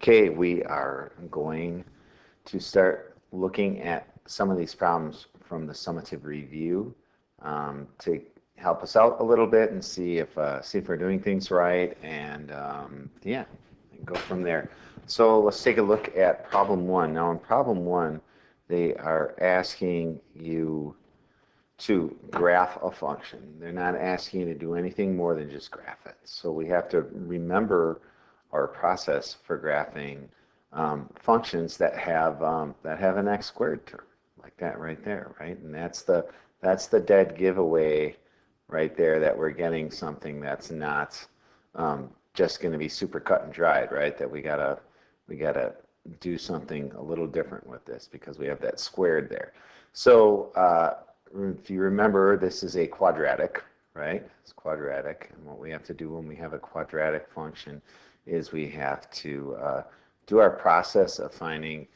Okay, we are going to start looking at some of these problems from the summative review to help us out a little bit and see if we're doing things right, and yeah, and go from there. So let's take a look at problem one. Now in problem one, they are asking you to graph a function. They're not asking you to do anything more than just graph it. So we have to remember our process for graphing functions that have an x squared term, like that right there, right? And that's the dead giveaway right there, that we're getting something that's not just going to be super cut and dried, right? That we gotta do something a little different with this because we have that squared there. So if you remember, this is a quadratic, right? It's quadratic, and what we have to do when we have a quadratic function is we have to do our process of finding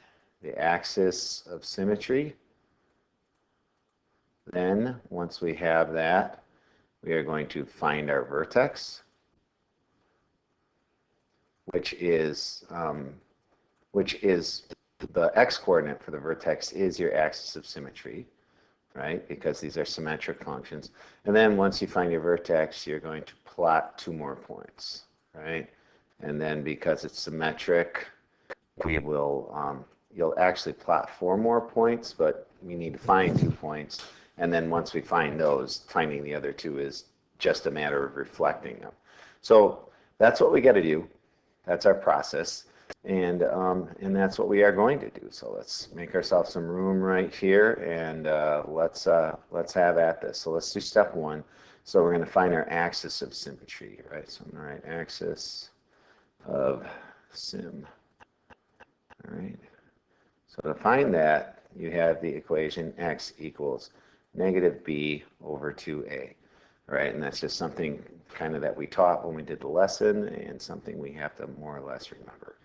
the axis of symmetry. Then, once we have that, we are going to find our vertex, which is the x-coordinate for the vertex is your axis of symmetry, right? Because these are symmetric functions. And then once you find your vertex, you're going to plot 2 more points, right? And then because it's symmetric, we will you'll actually plot 4 more points, but we need to find 2 points. And then once we find those, finding the other 2 is just a matter of reflecting them. So that's what we got to do. That's our process. And that's what we are going to do. So let's make ourselves some room right here, and let's have at this. So let's do step 1. So we're going to find our axis of symmetry, right? So I'm going to write axis of sym. All right. So to find that, you have the equation x equals negative b over 2a. All right, and that's just something kind of that we taught when we did the lesson, and something we have to more or less remember.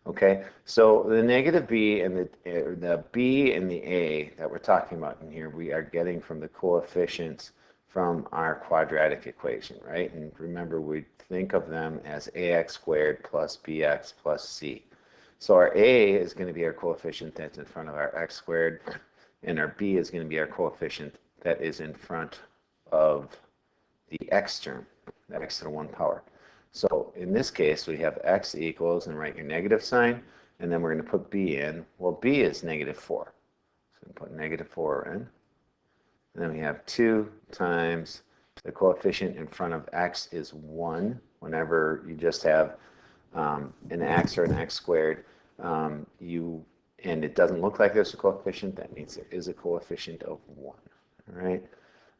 Okay, so the negative b and the b and the a that we're talking about in here, we are getting from the coefficients from our quadratic equation, right? And remember, we think of them as ax squared plus bx plus c. So our a is going to be our coefficient that's in front of our x squared, and our b is going to be our coefficient that is in front of the x term, the x to the 1 power. So in this case, we have x equals, and write your negative sign, and then we're going to put b in. Well, b is negative 4. So we put negative 4 in. And then we have 2 times the coefficient in front of x is 1. Whenever you just have an x or an x squared, and it doesn't look like there's a coefficient, that means there is a coefficient of 1. All right.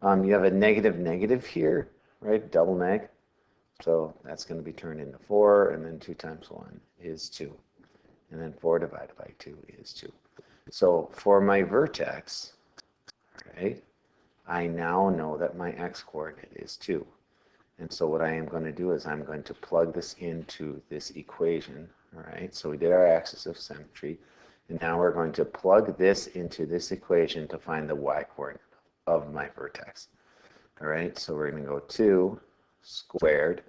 You have a negative negative here, right? Double neg. So that's going to be turned into 4, and then 2 times 1 is 2. And then 4 divided by 2 is 2. So for my vertex, right, I now know that my x-coordinate is 2. And so what I am going to do is I'm going to plug this into this equation, all right? So we did our axis of symmetry, and now we're going to plug this into this equation to find the y-coordinate of my vertex. All right, so we're going to go 2 squared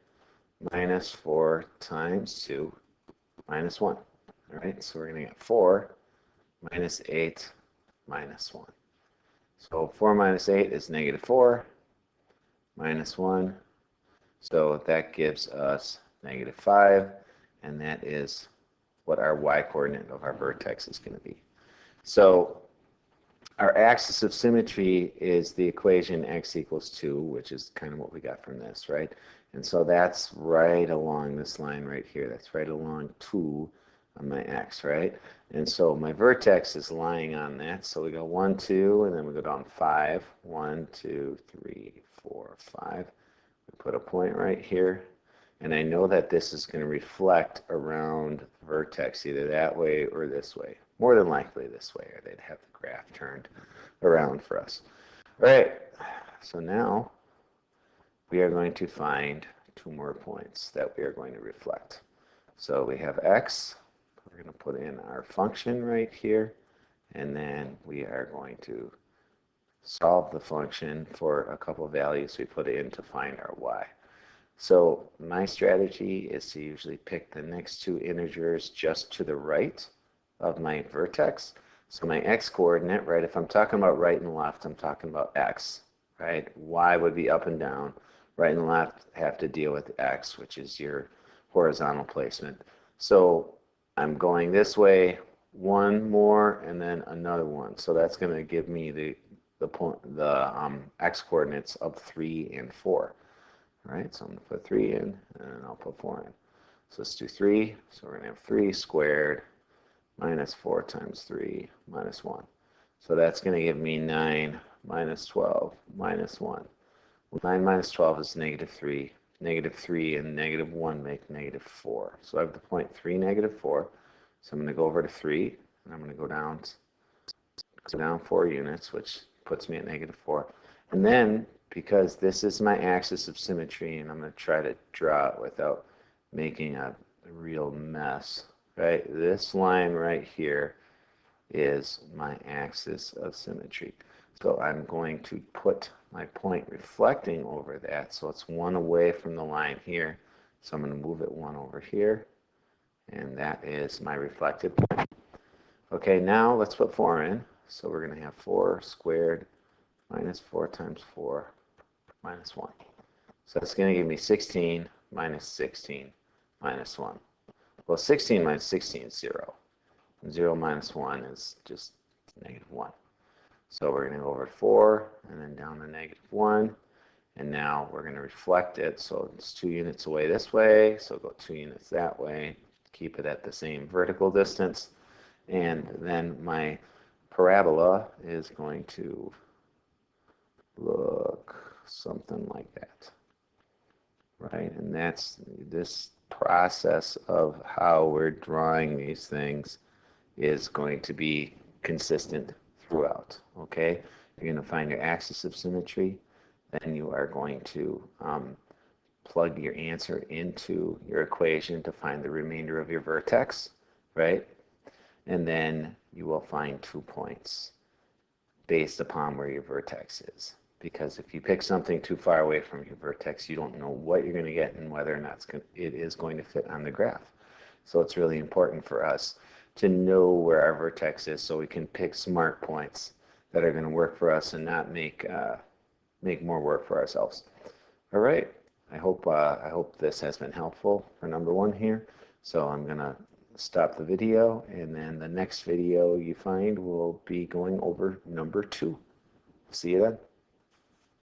minus 4 times 2 minus 1. All right, so we're going to get 4 minus 8 minus 1. So 4 minus 8 is negative 4 minus 1. So that gives us negative 5, and that is what our y-coordinate of our vertex is going to be. So our axis of symmetry is the equation x equals 2, which is kind of what we got from this, right? And so that's right along this line right here. That's right along 2 on my x, right? And so my vertex is lying on that. So we go 1, 2, and then we go down 5. 1, 2, 3, 4, 5. We put a point right here. And I know that this is going to reflect around the vertex, either that way or this way. More than likely this way, or they'd have the graph turned around for us. All right, so now we are going to find 2 more points that we are going to reflect. So we have x. We're going to put in our function right here, and then we are going to solve the function for a couple of values we put in to find our y. So my strategy is to usually pick the next two integers just to the right of my vertex. So my x coordinate, right, if I'm talking about right and left, I'm talking about x, right? Y would be up and down. Right and left have to deal with x, which is your horizontal placement. So I'm going this way, one more, and then another one. So that's going to give me the x coordinates of 3 and 4. All right, so I'm going to put 3 in, and I'll put 4 in. So let's do 3. So we're going to have 3 squared minus 4 times 3 minus 1. So that's going to give me 9 minus 12 minus 1. 9 minus 12 is negative 3. Negative 3 and negative 1 make negative 4. So I have the point 3, negative 4. So I'm going to go over to 3, and I'm going to go down 4 units, which puts me at negative 4. And then, because this is my axis of symmetry, and I'm going to try to draw it without making a real mess, right? This line right here is my axis of symmetry. So I'm going to put my point reflecting over that. So it's 1 away from the line here. So I'm going to move it 1 over here. And that is my reflected point. Okay, now let's put 4 in. So we're going to have 4 squared minus 4 times 4 minus 1. So that's going to give me 16 minus 16 minus 1. Well, 16 minus 16 is 0. 0 minus 1 is just negative 1. So we're going to go over to 4 and then down to negative 1. And now we're going to reflect it. So it's 2 units away this way. So go 2 units that way. Keep it at the same vertical distance. And then my parabola is going to look something like that. Right? And that's this process of how we're drawing these things is going to be consistent throughout. Okay? You're going to find your axis of symmetry. Then you are going to plug your answer into your equation to find the remainder of your vertex, right? And then you will find 2 points based upon where your vertex is. Because if you pick something too far away from your vertex, you don't know what you're going to get and whether or not it is going to fit on the graph. So it's really important for us to know where our vertex is so we can pick smart points that are going to work for us and not make more work for ourselves. All right. I hope this has been helpful for number 1 here. So I'm going to stop the video, and then the next video you find will be going over number 2. See you then.